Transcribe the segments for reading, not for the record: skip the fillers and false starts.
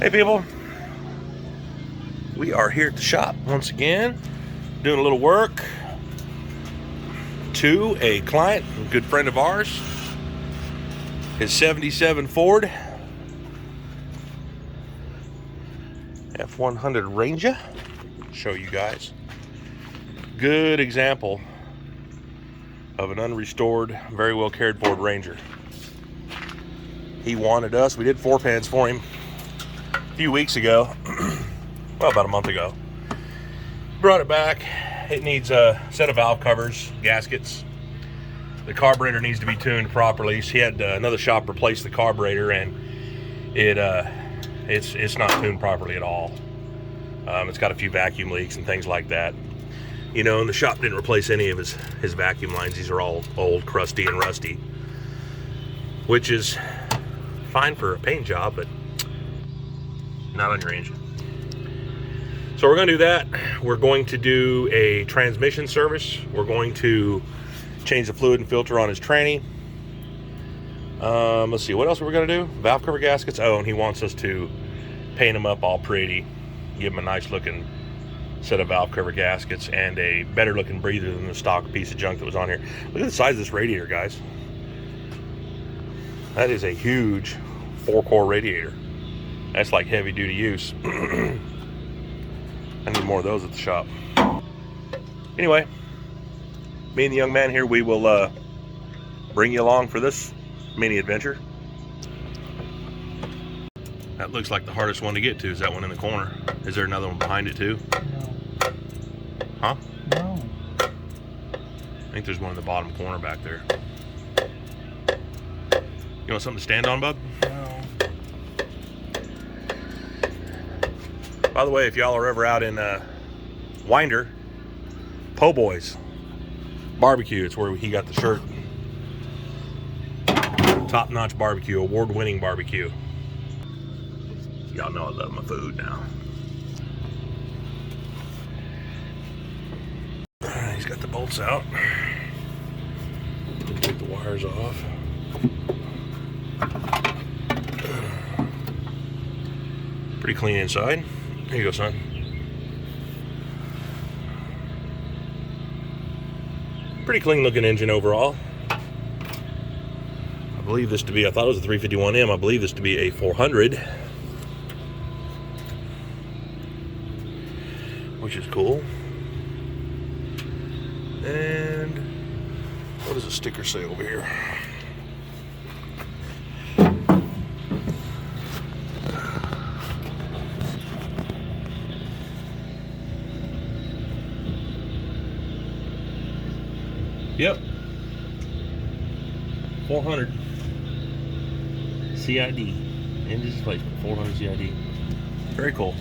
Hey people, we are here at the shop once again, doing a little work to a client, a good friend of ours, his 77 Ford F100 Ranger. Show you guys. Good example of an unrestored, very well cared for Ranger. He wanted us, we did 4 pans for him a few weeks ago, well, about a month ago. Brought it back. It needs a set of valve covers, gaskets. The carburetor needs to be tuned properly. So he had another shop replace the carburetor, and it's not tuned properly at all. It's got a few vacuum leaks and things like that. You know, and the shop didn't replace any of his vacuum lines. These are all old, crusty, and rusty, which is fine for a paint job, but not on your engine. So we're going to do that. We're going to do a transmission service. We're going to change the fluid and filter on his tranny. Let's see, what else are we going to do? Valve cover gaskets. Oh, and he wants us to paint them up all pretty, give him a nice looking set of valve cover gaskets and a better looking breather than the stock piece of junk that was on here. Look at the size of this radiator, guys. That is a huge 4-core radiator. That's like heavy duty use. I need more of those at the shop. Anyway, me and the young man here, we will bring you along for this mini adventure. That looks like the hardest one to get to, is that one in the corner. Is there another one behind it too? No. Huh? No. I think there's one in the bottom corner back there. You want something to stand on, bub? No. By the way, if y'all are ever out in Winder, Po' Boys Barbecue, it's where he got the shirt. Top-notch barbecue, award-winning barbecue. Y'all know I love my food now. He's got the bolts out. Take the wires off. Pretty clean inside. Here you go, son. Pretty clean looking engine overall. I believe this to be, I thought it was a 351M. I believe this to be a 400. Which is cool. And what does the sticker say over here? Yep. 400 CID. Engine displacement. 400 CID. Very cool.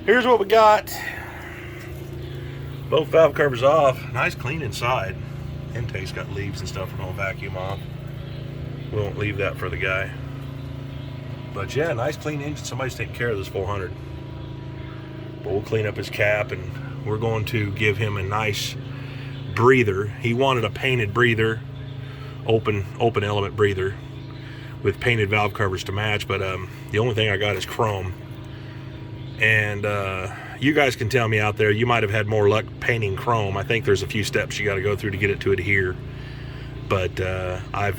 Here's what we got. Both valve covers off. Nice clean inside. Intake's got leaves and stuff we're gonna vacuum off. We won't leave that for the guy. But yeah, nice clean engine. Somebody's taking care of this 400. But we'll clean up his cap, and we're going to give him a nice breather. He wanted a painted breather, open element breather with painted valve covers to match, but the only thing I got is chrome. And you guys can tell me out there, you might have had more luck painting chrome. I think there's a few steps you got to go through to get it to adhere, but I've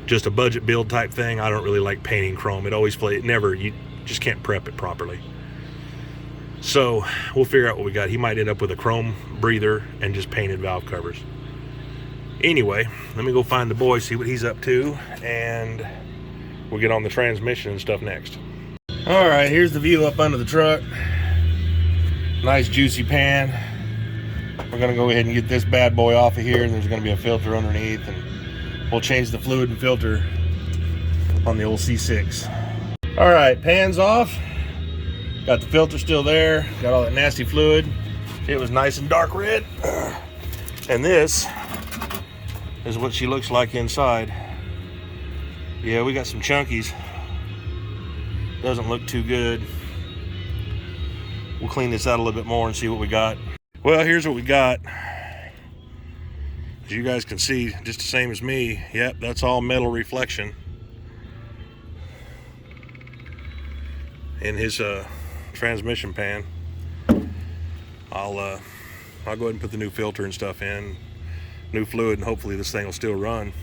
just a budget build type thing. I don't really like painting chrome. It always you just can't prep it properly. So we'll figure out what we got. He might end up with a chrome breather and just painted valve covers. Anyway, let me go find the boy, see what he's up to, and we'll get on the transmission and stuff next. All right, here's the view up under the truck. Nice juicy pan. We're gonna go ahead and get this bad boy off of here, and there's gonna be a filter underneath, and we'll change the fluid and filter on the old C6. All right, pan's off. Got the filter still there. Got all that nasty fluid. It was nice and dark red. And this is what she looks like inside. Yeah, we got some chunkies. Doesn't look too good. We'll clean this out a little bit more and see what we got. Well, here's what we got. As you guys can see, just the same as me. Yep, that's all metal reflection. in his transmission pan. I'll go ahead and put the new filter and stuff in, new fluid, and hopefully this thing will still run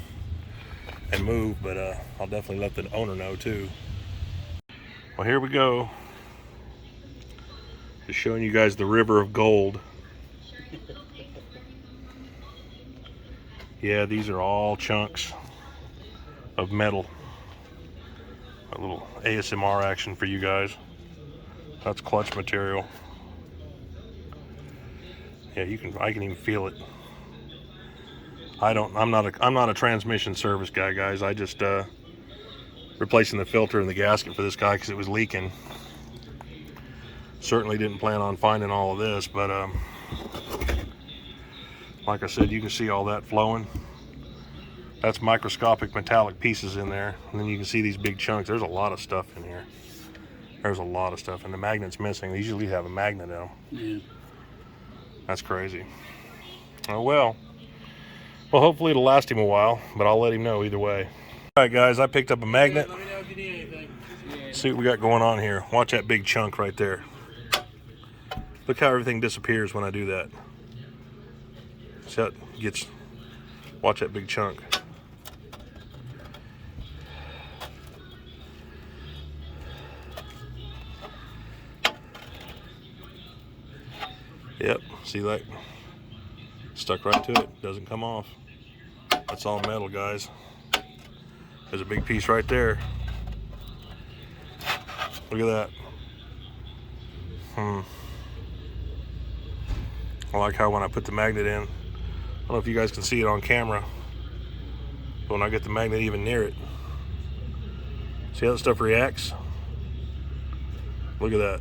and move, but I'll definitely let the owner know too. Well, here we go. Just showing you guys the river of gold. Yeah, these are all chunks of metal. A little ASMR action for you guys. That's clutch material. Yeah, I can even feel it. I'm not a transmission service guy, guys. I just replacing the filter and the gasket for this guy because it was leaking. Certainly didn't plan on finding all of this, but like I said, you can see all that flowing. That's microscopic metallic pieces in there, and then you can see these big chunks. There's a lot of stuff in here. There's a lot of stuff, and the magnet's missing. They usually have a magnet in them. Yeah. That's crazy. Oh well. Well, hopefully it'll last him a while, but I'll let him know either way. All right, guys, I picked up a magnet. Let me know if you need anything. See what we got going on here. Watch that big chunk right there. Look how everything disappears when I do that. See how it gets, watch that big chunk. Yep, see that? Stuck right to it, doesn't come off. That's all metal, guys. There's a big piece right there. Look at that. I like how when I put the magnet in, I don't know if you guys can see it on camera, but when I get the magnet even near it, see how that stuff reacts? Look at that.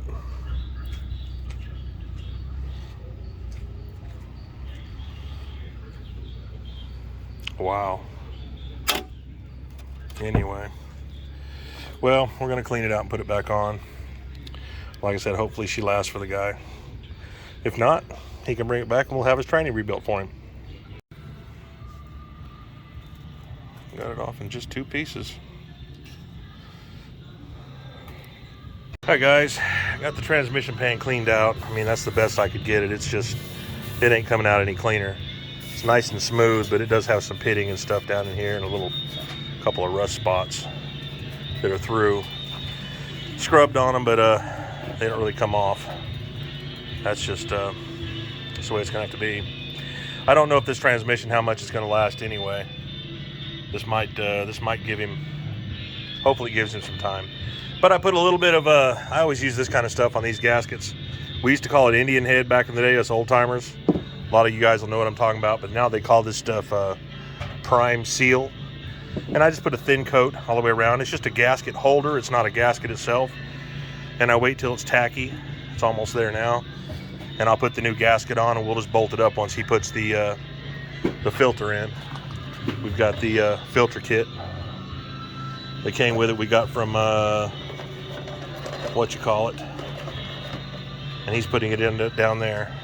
Wow. Anyway, well, we're gonna clean it out and put it back on. Like I said, hopefully she lasts for the guy. If not, he can bring it back and we'll have his tranny rebuilt for him. Got it off in just 2 pieces. All right, guys, got the transmission pan cleaned out. I mean, that's the best I could get it. It's just, it ain't coming out any cleaner. It's nice and smooth, but it does have some pitting and stuff down in here and a couple of rust spots that are through. Scrubbed on them, but they don't really come off. That's just that's the way it's gonna have to be. I don't know if this transmission, how much it's gonna last anyway. This might give him, hopefully it gives him some time. But I put a little bit of I always use this kind of stuff on these gaskets. We used to call it Indian head back in the day, us old timers. A lot of you guys will know what I'm talking about, but now they call this stuff prime seal. And I just put a thin coat all the way around. It's just a gasket holder. It's not a gasket itself. And I wait till it's tacky. It's almost there now. And I'll put the new gasket on and we'll just bolt it up once he puts the filter in. We've got the filter kit that came with it. We got from what you call it. And he's putting it in down there.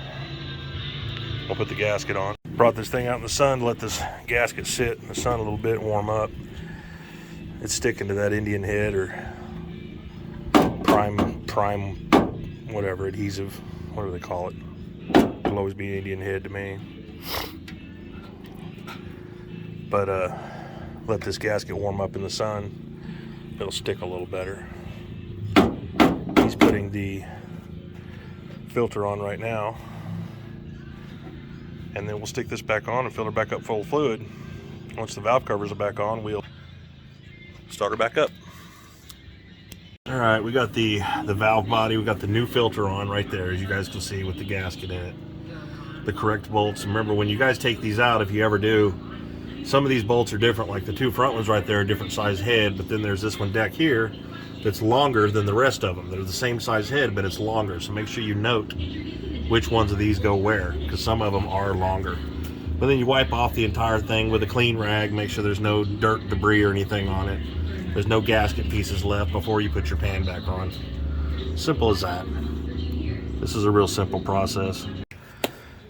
We'll put the gasket on. Brought this thing out in the sun to let this gasket sit in the sun a little bit, warm up. It's sticking to that Indian head or prime whatever adhesive, what do they call it? It'll always be Indian head to me. But let this gasket warm up in the sun. It'll stick a little better. He's putting the filter on right now. And then we'll stick this back on and fill her back up full of fluid. Once the valve covers are back on, we'll start her back up. All right, we got the valve body. We got the new filter on right there, as you guys can see, with the gasket in it. The correct bolts. Remember, when you guys take these out, if you ever do, some of these bolts are different. Like the 2 front ones right there are different size head, but then there's this one back here that's longer than the rest of them. They're the same size head, but it's longer. So make sure you note which ones of these go where, because some of them are longer. But then you wipe off the entire thing with a clean rag, make sure there's no dirt, debris, or anything on it. There's no gasket pieces left before you put your pan back on. Simple as that. This is a real simple process.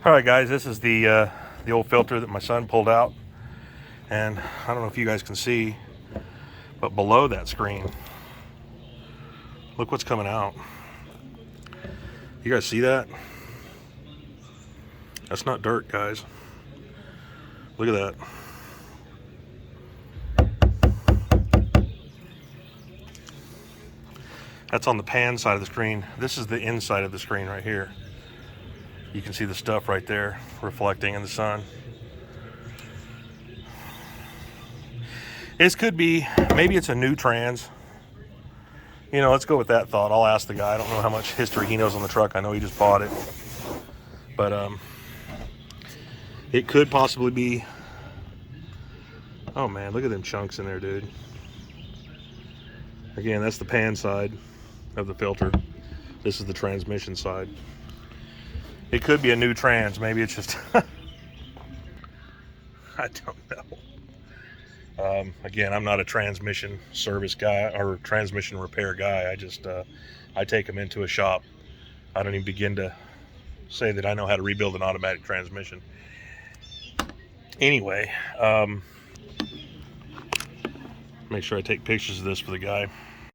All right, guys, this is the old filter that my son pulled out. And I don't know if you guys can see, but below that screen, Look what's coming out. You guys see that? That's not dirt, guys. Look at that. That's on the pan side of the screen. This is the inside of the screen right here. You can see the stuff right there reflecting in the sun. This could be, maybe it's a new trans. You know, let's go with that thought. I'll ask the guy. I don't know how much history he knows on the truck. I know he just bought it. But it could possibly be. Oh man, look at them chunks in there, dude. Again, that's the pan side of the filter. This is the transmission side. It could be a new trans. Maybe it's just I don't know. Again, I'm not a transmission service guy or transmission repair guy. I just I take them into a shop. I don't even begin to say that I know how to rebuild an automatic transmission. Anyway, make sure I take pictures of this for the guy.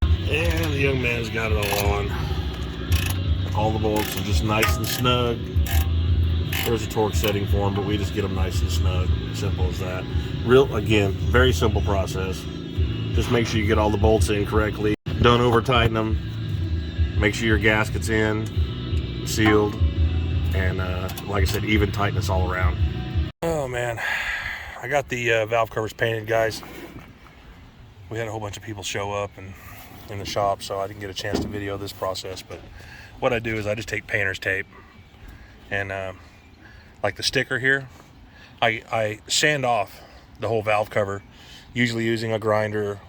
And the young man's got it all on. All the bolts are just nice and snug. There's a torque setting for them, but we just get them nice and snug. Simple as that. Again, very simple process. Just make sure you get all the bolts in correctly. Don't over tighten them. Make sure your gasket's in, sealed, and like I said, even tightness all around. Oh man, I got the valve covers painted, guys. We had a whole bunch of people show up and in the shop, so I didn't get a chance to video this process. But what I do is I just take painter's tape and like the sticker here, I sand off the whole valve cover, usually using a grinder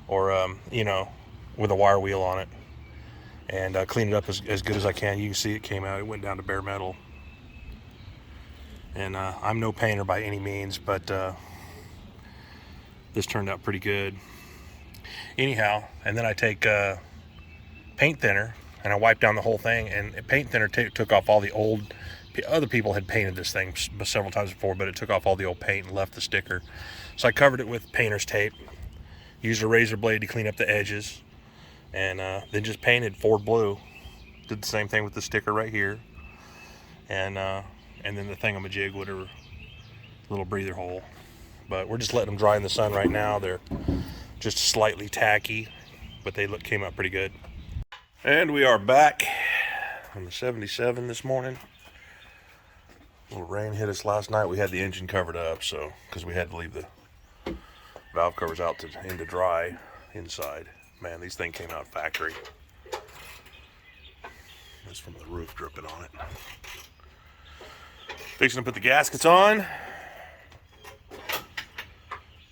or you know, with a wire wheel on it, and clean it up as good as I can. You can see it came out, it went down to bare metal. And I'm no painter by any means, but this turned out pretty good. Anyhow, and then I take paint thinner and I wipe down the whole thing, and paint thinner took off all the old. Other people had painted this thing several times before, but it took off all the old paint and left the sticker. So I covered it with painter's tape, used a razor blade to clean up the edges, and then just painted Ford blue. Did the same thing with the sticker right here, and then the thingamajig, whatever, little breather hole. But we're just letting them dry in the sun right now. They're just slightly tacky, but they came out pretty good. And we are back on the 77 this morning. A little rain hit us last night. We had the engine covered up, so because we had to leave the valve covers out to dry inside. Man, these things came out factory. That's from the roof dripping on it. Fixing to put the gaskets on,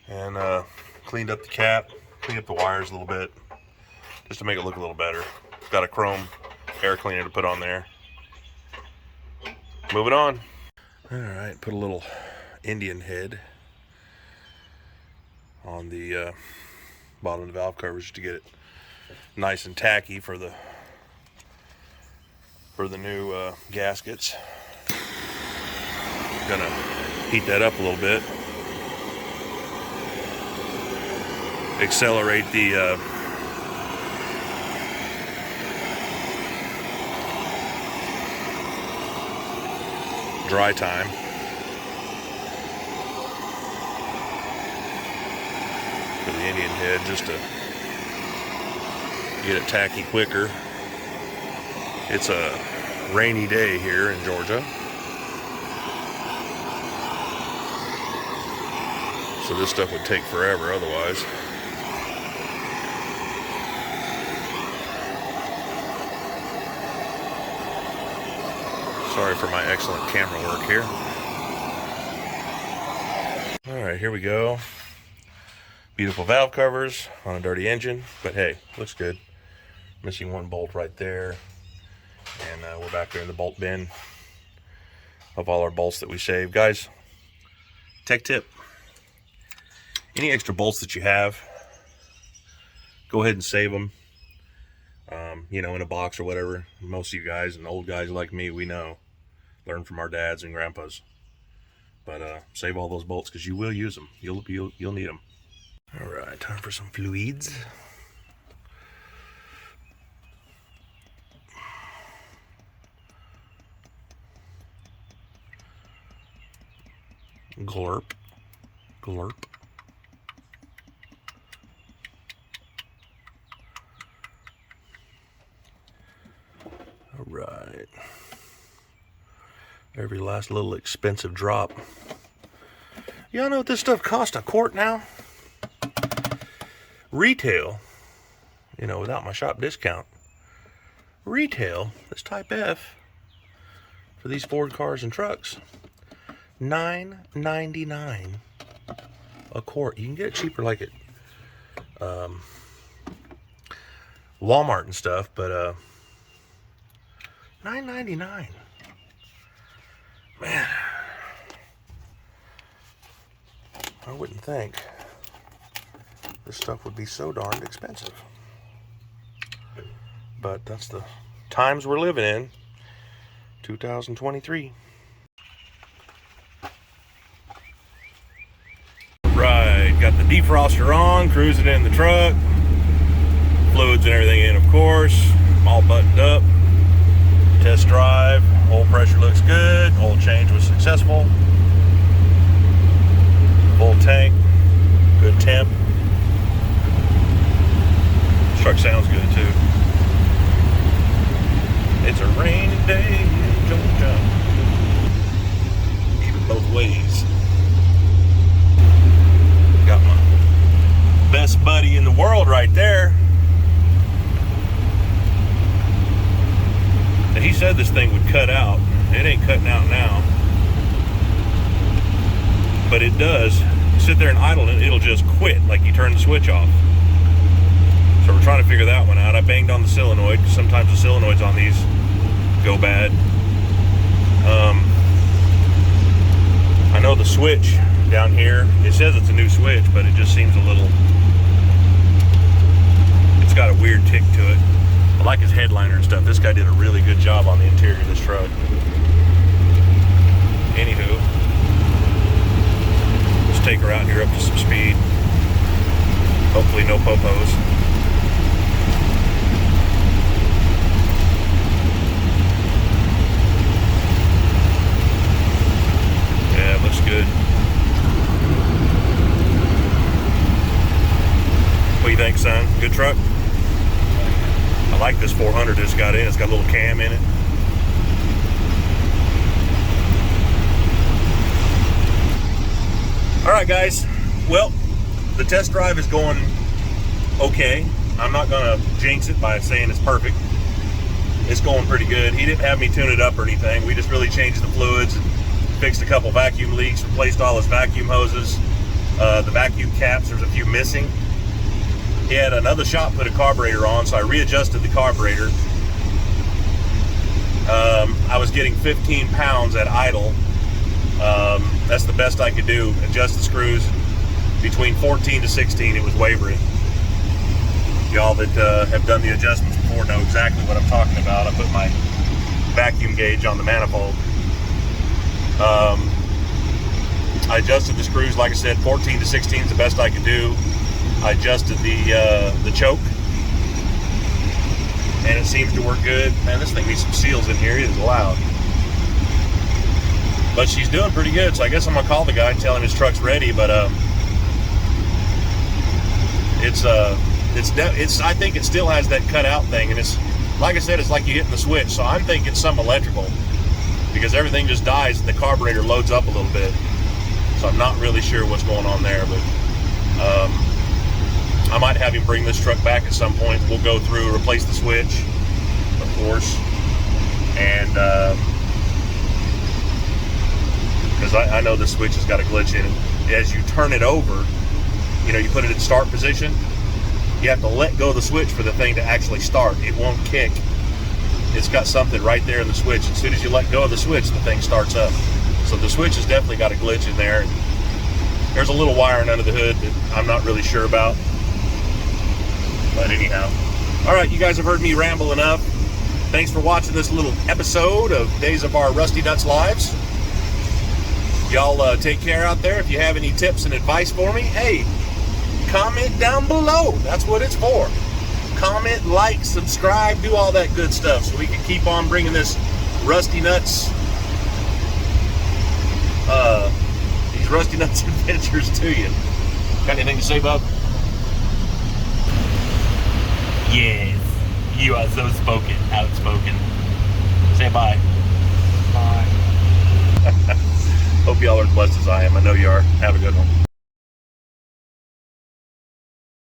and cleaned up the cap, cleaned up the wires a little bit, just to make it look a little better. Got a chrome air cleaner to put on there. Moving on. All right, put a little Indian head on the bottom of the valve covers just to get it nice and tacky for the new gaskets. Gonna heat that up a little bit. Accelerate the dry time. For the Indian head, just to get it tacky quicker. It's a rainy day here in Georgia, so this stuff would take forever otherwise. Sorry for my excellent camera work here. All right, here we go. Beautiful valve covers on a dirty engine, but hey, looks good. Missing one bolt right there. And we're back there in the bolt bin of all our bolts that we saved. Guys, tech tip. Any extra bolts that you have, go ahead and save them. You know, in a box or whatever. Most of you guys and old guys like me, we know. Learn from our dads and grandpas. But save all those bolts because you will use them. You'll need them. All right, time for some fluids. Glurp. Glurp. All right. Every last little expensive drop. Y'all know what this stuff costs a quart now? Retail, you know, without my shop discount. Retail, this Type F, for these Ford cars and trucks, $9.99 a quart. You can get it cheaper like at Walmart and stuff, but $9.99. Man, I wouldn't think this stuff would be so darned expensive. But that's the times we're living in, 2023. Right, got the defroster on, cruising in the truck. Fluids and everything in, of course. All buttoned up. Test drive, oil pressure looks good, oil change was successful. Full tank, good temp. Truck sounds good too. It's a rainy day in Georgia. Even both ways. Got my best buddy in the world right there. And he said this thing would cut out. It ain't cutting out now. But it does. You sit there and idle and it'll just quit like you turn the switch off. So we're trying to figure that one out. I banged on the solenoid because sometimes the solenoids on these go bad. I know the switch down here, it says it's a new switch, but it just seems a little, it's got a weird tick to it. I like his headliner and stuff. This guy did a really good job on the interior of this truck. Anywho, let's take her out here up to some speed. Hopefully no popos. Yeah, looks good. What do you think, son? Good truck? I like this 400 it's got in. It's got a little cam in it. All right, guys. Well, the test drive is going okay. I'm not gonna jinx it by saying it's perfect. It's going pretty good. He didn't have me tune it up or anything. We just really changed the fluids, and fixed a couple vacuum leaks, replaced all his vacuum hoses. The vacuum caps, there's a few missing. He had another shop put a carburetor on, so I readjusted the carburetor. I was getting 15 pounds at idle. That's the best I could do. Adjust the screws. Between 14 to 16, it was wavering. Y'all that have done the adjustments before know exactly what I'm talking about. I put my vacuum gauge on the manifold. I adjusted the screws, like I said, 14 to 16 is the best I could do. I adjusted the choke, and it seems to work good. Man, this thing needs some seals in here. It is loud. But she's doing pretty good, so I guess I'm gonna call the guy and tell him his truck's ready. But I think it still has that cutout thing, and it's like I said, it's like you hitting the switch. So I'm thinking some electrical, because everything just dies and the carburetor loads up a little bit. So I'm not really sure what's going on there, but I might have him bring this truck back at some point. We'll go through, replace the switch, of course, and because I know the switch has got a glitch in it. As you turn it over, you know, you put it in start position, you have to let go of the switch for the thing to actually start. It won't kick. It's got something right there in the switch. As soon as you let go of the switch, the thing starts up. So the switch has definitely got a glitch in there. There's a little wiring under the hood that I'm not really sure about. But anyhow. All right, you guys have heard me ramble enough. Thanks for watching this little episode of Days of Our Rusty Nuts Lives. Y'all take care out there. If you have any tips and advice for me, hey, comment down below. That's what it's for. Comment, like, subscribe, do all that good stuff so we can keep on bringing this Rusty Nuts, these these Rusty Nuts adventures to you. Got anything to say, bub? Yes, you are so outspoken. Say bye. Bye. Hope y'all are as blessed as I am. I know you are. Have a good one.